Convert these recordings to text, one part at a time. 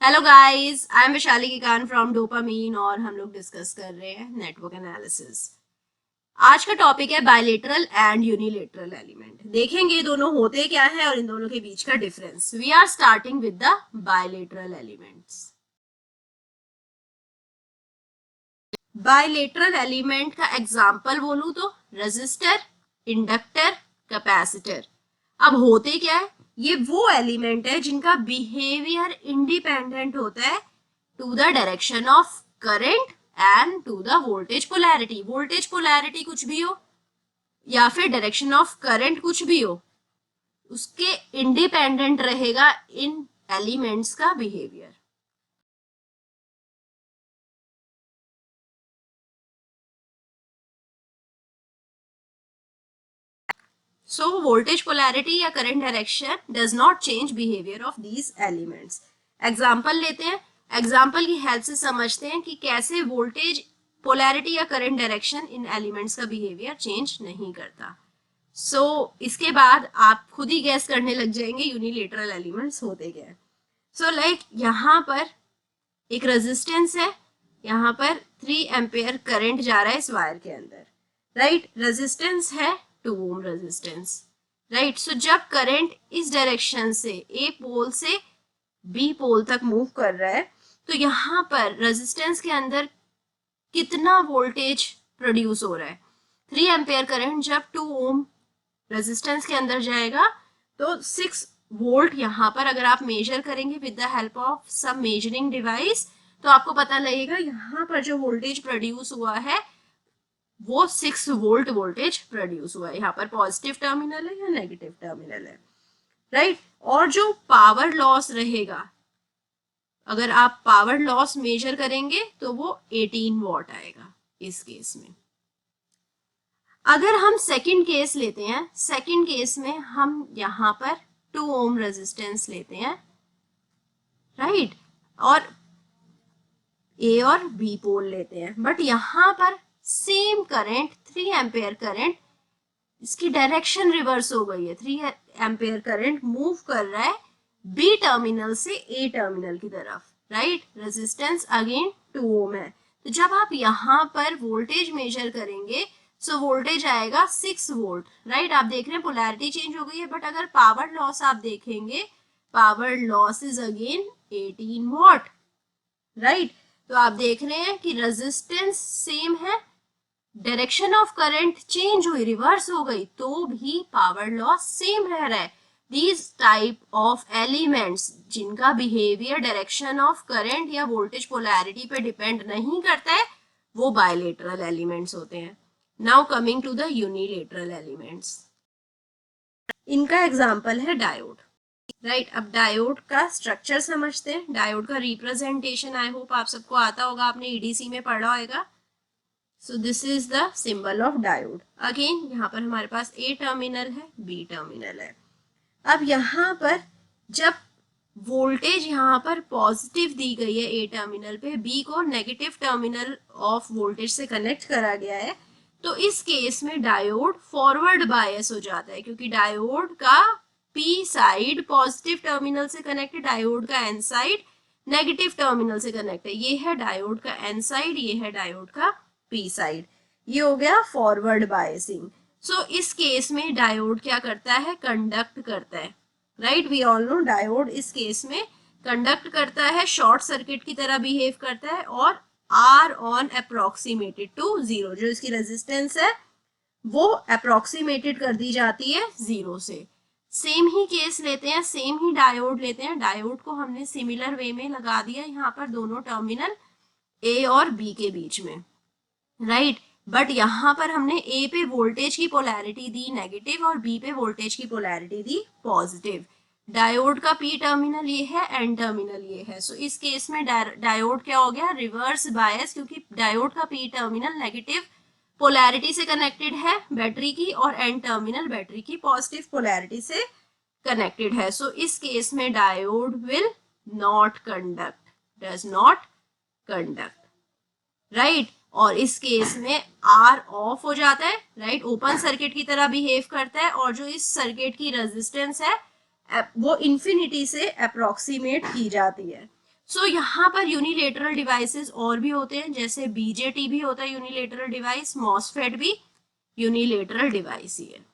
Hello guys, I am Vishali Kikan from Dopamine और हम लोग डिस्कस कर रहे हैं नेटवर्क एनालिसिस। आज का टॉपिक है बायलेटरल एंड यूनिलेटरल एलिमेंट। देखेंगे दोनों होते क्या है और इन दोनों के बीच का difference. We are starting with the bilateral elements. Bilateral element का एग्जाम्पल बोलूं तो रेजिस्टर, इंडक्टर, कैपेसिटर। अब होते क्या है, ये वो एलिमेंट है जिनका बिहेवियर इंडिपेंडेंट होता है to the direction of current and to the voltage polarity. Voltage polarity कुछ भी हो या फिर डायरेक्शन ऑफ करंट कुछ भी हो, उसके इंडिपेंडेंट रहेगा इन एलिमेंट्स का बिहेवियर। So voltage polarity या current direction does not change behavior of these elements. Example लेते हैं, एग्जाम्पल की हेल्प से समझते हैं कि कैसे वोल्टेज पोलैरिटी या करंट डायरेक्शन इन एलिमेंट्स का बिहेवियर चेंज नहीं करता। इसके बाद आप खुद ही गैस करने लग जाएंगे यूनिलेटरल एलिमेंट्स होते क्या है। लाइक यहाँ पर एक रेजिस्टेंस है, यहाँ पर 3 एम्पेयर करंट जा रहा है इस वायर के अंदर, राइट। रेजिस्टेंस है 2 ओम रेजिस्टेंस, राइट। जब करंट इस डायरेक्शन से ए पोल से बी पोल तक मूव कर रहा है, तो यहाँ पर रेजिस्टेंस के अंदर कितना वोल्टेज प्रोड्यूस हो रहा है। 3 एम्पेयर करंट जब 2 ओम रेजिस्टेंस के अंदर जाएगा तो 6 वोल्ट यहाँ पर अगर आप मेजर करेंगे with the help of some measuring device, तो आपको पता लगेगा यहाँ पर जो वोल्टेज प्रोड्यूस हुआ है वो 6 वोल्ट वोल्टेज प्रोड्यूस हुआ है। यहाँ पर पॉजिटिव टर्मिनल है या नेगेटिव टर्मिनल है, राइट। और जो पावर लॉस रहेगा, अगर आप पावर लॉस मेजर करेंगे तो वो 18 वॉट आएगा इस केस में। अगर हम सेकंड केस लेते हैं, सेकंड केस में हम यहाँ पर 2 ओम रेजिस्टेंस लेते हैं, राइट, और ए और बी पोल लेते हैं, बट यहाँ पर सेम करंट 3 एम्पेयर करंट, इसकी डायरेक्शन रिवर्स हो गई है। 3 एम्पेयर करंट मूव कर रहा है बी टर्मिनल से ए टर्मिनल की तरफ, राइट। रेजिस्टेंस अगेन 2 ओम है। तो जब आप यहाँ पर वोल्टेज मेजर करेंगे वोल्टेज आएगा 6 वोल्ट, राइट। आप देख रहे हैं पोलैरिटी चेंज हो गई है, बट अगर पावर लॉस आप देखेंगे, power loss is again 18 what, right. तो आप देख रहे हैं कि रेजिस्टेंस सेम है, डायरेक्शन ऑफ करंट चेंज हुई, रिवर्स हो गई, तो भी पावर लॉस सेम रह रहा है। दीज टाइप ऑफ एलिमेंट्स जिनका बिहेवियर डायरेक्शन ऑफ करंट या वोल्टेज पोलैरिटी पे डिपेंड नहीं करता है, वो बायलेटरल एलिमेंट्स होते हैं। Now coming to the unilateral elements, इनका एग्जाम्पल है डायोड, राइट। अब डायोड का स्ट्रक्चर समझते हैं। डायोड का रिप्रेजेंटेशन आई होप आप सबको आता होगा, आपने ईडीसी में पढ़ा होगा। So this is the symbol of diode. Again यहाँ पर हमारे पास ए टर्मिनल है, बी टर्मिनल है। अब यहाँ पर जब वोल्टेज यहाँ पर पॉजिटिव दी गई है ए टर्मिनल पे, बी को नेगेटिव टर्मिनल ऑफ वोल्टेज से कनेक्ट करा गया है, तो इस केस में डायोड फॉरवर्ड बायस हो जाता है, क्योंकि डायोड का पी साइड पॉजिटिव टर्मिनल से कनेक्ट है, डायोड का एन साइड नेगेटिव टर्मिनल से कनेक्ट है। ये है डायोड का एन साइड, ये है डायोड का पी साइड। ये हो गया फॉरवर्ड बायसिंग। इस केस में डायोड क्या करता है, कंडक्ट करता है, right. We all know diode इस केस में कंडक्ट करता है, शॉर्ट सर्किट की तरह बिहेव करता है, और आर ऑन अप्रोक्सीमेटेड टू 0, जो इसकी रेजिस्टेंस है वो अप्रोक्सीमेटेड कर दी जाती है 0 से। सेम ही केस लेते हैं, सेम ही डायोड लेते हैं। डायोड को हमने सिमिलर वे में लगा दिया यहाँ पर दोनों टर्मिनल ए और बी के बीच में, राइट। बट यहाँ पर हमने ए पे वोल्टेज की पोलैरिटी दी नेगेटिव और बी पे वोल्टेज की पोलैरिटी दी पॉजिटिव। डायोड का पी टर्मिनल ये है, एन टर्मिनल ये है। इस केस में डायोड क्या हो गया, रिवर्स बायस, क्योंकि डायोड का पी टर्मिनल नेगेटिव पोलैरिटी से कनेक्टेड है बैटरी की, और एन टर्मिनल बैटरी की पॉजिटिव पोलैरिटी से कनेक्टेड है। इस केस में diode will not conduct, does not conduct, right. और इस केस में आर ऑफ हो जाता है, राइट, ओपन सर्किट की तरह बिहेव करता है, और जो इस सर्किट की रेजिस्टेंस है वो इंफिनिटी से अप्रोक्सीमेट की जाती है। सो यहाँ पर यूनिलेटरल डिवाइसेस और भी होते हैं, जैसे बीजेटी भी होता है यूनिलेटरल डिवाइस, मॉसफेट भी यूनिलेटरल डिवाइस ही है,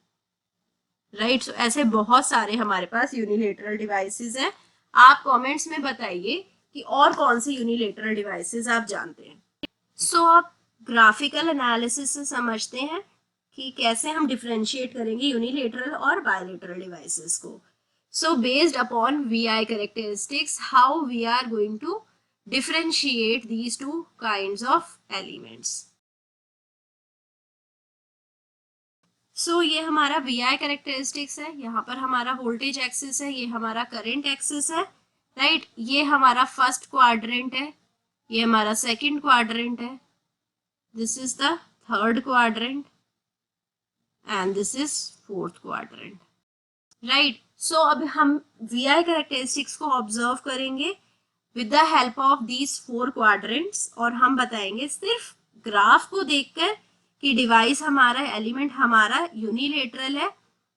राइट। सो ऐसे बहुत सारे हमारे पास यूनिलेटरल डिवाइसेस हैं। आप कमेंट्स में बताइए कि और कौन से यूनिलेटरल डिवाइसेस आप जानते हैं। सो आप ग्राफिकल एनालिसिस से समझते हैं कि कैसे हम डिफरेंशिएट करेंगे यूनिलेटरल और बायलेटरल डिवाइसेस को। So based upon VI characteristics, how we are going to differentiate these two kinds of elements. So ये हमारा वीआई कैरेक्टरिस्टिक्स है, यहाँ पर हमारा वोल्टेज एक्सिस है, ये हमारा करंट एक्सिस है, राइट। ये हमारा फर्स्ट क्वाड्रेंट है, ये हमारा सेकंड क्वाड्रेंट है, this is the third quadrant and this is fourth quadrant, right. So अब हम वीआई कैरेक्टरिस्टिक्स को ऑब्जर्व करेंगे with the help of these four quadrants, और हम बताएंगे सिर्फ ग्राफ को देखकर कि डिवाइस हमारा, एलिमेंट हमारा यूनिलेटरल है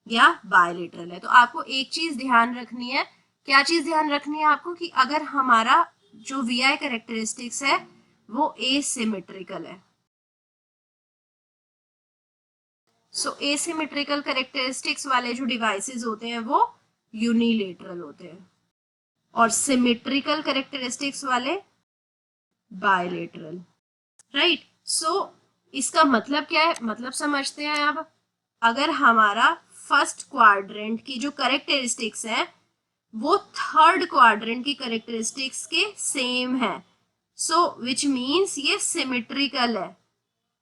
या बायलेटरल है। तो आपको एक चीज ध्यान रखनी है, क्या चीज ध्यान रखनी है आपको, कि अगर हमारा जो वीआई कैरेक्टरिस्टिक्स है वो एसिमेट्रिकल है। सो एसिमेट्रिकल कैरेक्टरिस्टिक्स वाले जो डिवाइसेस होते हैं वो यूनिलेटरल होते हैं, और सिमेट्रिकल कैरेक्टरिस्टिक्स वाले बायलेटरल, राइट। सो इसका मतलब क्या है, मतलब समझते हैं अब। अगर हमारा फर्स्ट क्वाड्रेंट की जो कैरेक्टरिस्टिक्स है वो थर्ड क्वाड्रेंट की कैरेक्टरिस्टिक्स के सेम है, सो विच मीन्स ये सिमेट्रिकल है,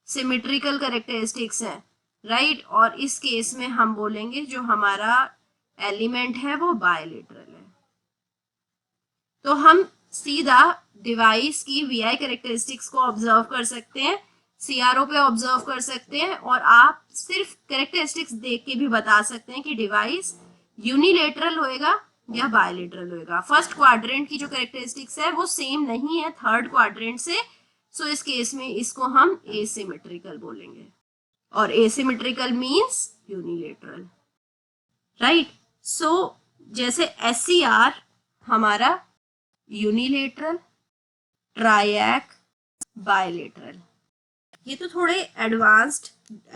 सिमेट्रिकल कैरेक्टरिस्टिक्स है, राइट। और इस केस में हम बोलेंगे जो हमारा एलिमेंट है वो बायलेटरल है। तो हम सीधा डिवाइस की वीआई कैरेक्टरिस्टिक्स को ऑब्जर्व कर सकते हैं, सीआरओ पे ऑब्जर्व कर सकते हैं, और आप सिर्फ कैरेक्टरिस्टिक्स देख के भी बता सकते हैं कि डिवाइस यूनिलेटरल होएगा या बायलेटरल होएगा। फर्स्ट क्वाड्रेंट की जो कैरेक्टरिस्टिक्स है वो सेम नहीं है थर्ड क्वाड्रेंट से, सो इस केस में इसको हम एसिमेट्रिकल बोलेंगे, और एसिमेट्रिकल मींस यूनिलेटरल, राइट। सो जैसे एससीआर हमारा यूनिलेटरल, ट्रायैक, बायलेटरल, ये तो थोड़े एडवांस्ड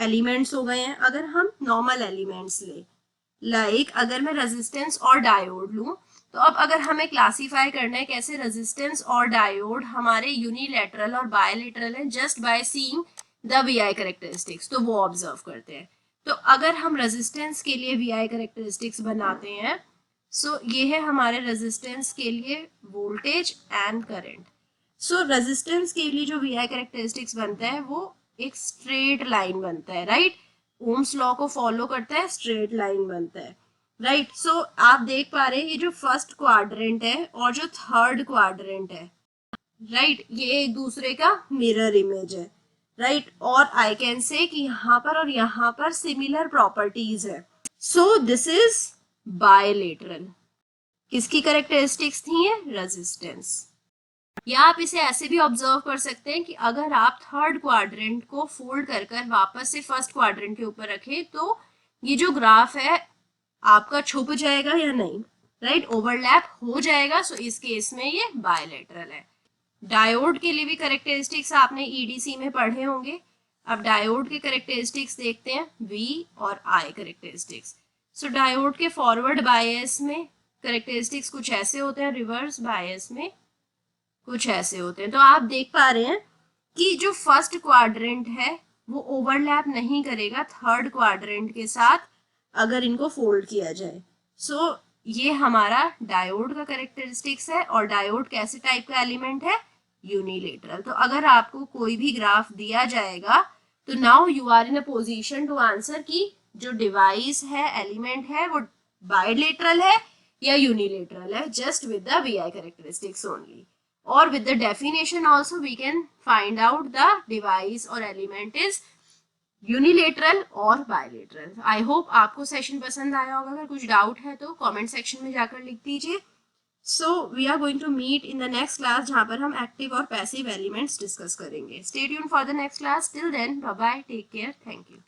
एलिमेंट्स हो गए हैं। अगर हम नॉर्मल एलिमेंट्स ले, लाइक अगर मैं रेजिस्टेंस और डायोड लूं, तो अब अगर हमें क्लासीफाई करना है कैसे रेजिस्टेंस और डायोड हमारे यूनिलेटरल और बायलेटरल है, just by seeing the VI characteristics, तो वो ऑब्जर्व करते हैं। तो अगर हम रेजिस्टेंस के लिए वीआई कैरेक्टरिस्टिक्स बनाते हैं, सो ये है हमारे रेजिस्टेंस के लिए voltage and current. So resistance के लिए जो वीआई कैरेक्टरिस्टिक्स बनता है वो एक स्ट्रेट लाइन बनता है, राइट। ओम्स लॉ को फॉलो करता है, स्ट्रेट लाइन बनता है, राइट। सो आप देख पा रहे हैं ये जो फर्स्ट क्वाड्रेंट है और जो थर्ड क्वाड्रेंट है, राइट, ये एक दूसरे का मिरर इमेज है, राइट। और आई कैन से कि यहाँ पर और यहाँ पर सिमिलर प्रॉपर्टीज है, सो दिस इज बायलेटरल। किसकी कैरेक्टरिस्टिक्स थी ये, रेजिस्टेंस। या आप इसे ऐसे भी ऑब्जर्व कर सकते हैं कि अगर आप थर्ड क्वाड्रेंट को फोल्ड कर कर वापस से फर्स्ट क्वाड्रेंट के ऊपर रखें तो ये जो ग्राफ है आपका छुप जाएगा या नहीं, राइट, ओवरलैप हो जाएगा। सो इस केस में ये बायलेटरल है। डायोड के लिए भी कैरेक्टरिस्टिक्स आपने ईडीसी में पढ़े होंगे। अब डायोड के कैरेक्टरिस्टिक्स देखते हैं, वी और आई कैरेक्टरिस्टिक्स। सो डायोड के फॉरवर्ड बायस में कैरेक्टरिस्टिक्स कुछ ऐसे होते हैं, रिवर्स बायस में कुछ ऐसे होते हैं। तो आप देख पा रहे हैं कि जो फर्स्ट क्वाड्रेंट है वो ओवरलैप नहीं करेगा थर्ड क्वाड्रेंट के साथ अगर इनको फोल्ड किया जाए। सो ये हमारा डायोड का कैरेक्टरिस्टिक्स है, और डायोड कैसे टाइप का एलिमेंट है, यूनिलेटरल। तो अगर आपको कोई भी ग्राफ दिया जाएगा तो now you are in a position to answer कि जो डिवाइस है, एलिमेंट है, वो बायलेटरल है या यूनिलेटरल है, just with the VI characteristics only. Or with the definition also we can find out the device or element is unilateral or bilateral. I hope आपको session पसंद आया होगा। अगर कुछ डाउट है तो कमेंट सेक्शन में जाकर लिख दीजिए। So we are going to meet in the next class जहाँ पर हम एक्टिव और पैसिव एलिमेंट्स डिस्कस करेंगे। Stay tuned for the next class. Till then, bye bye, take care, thank you.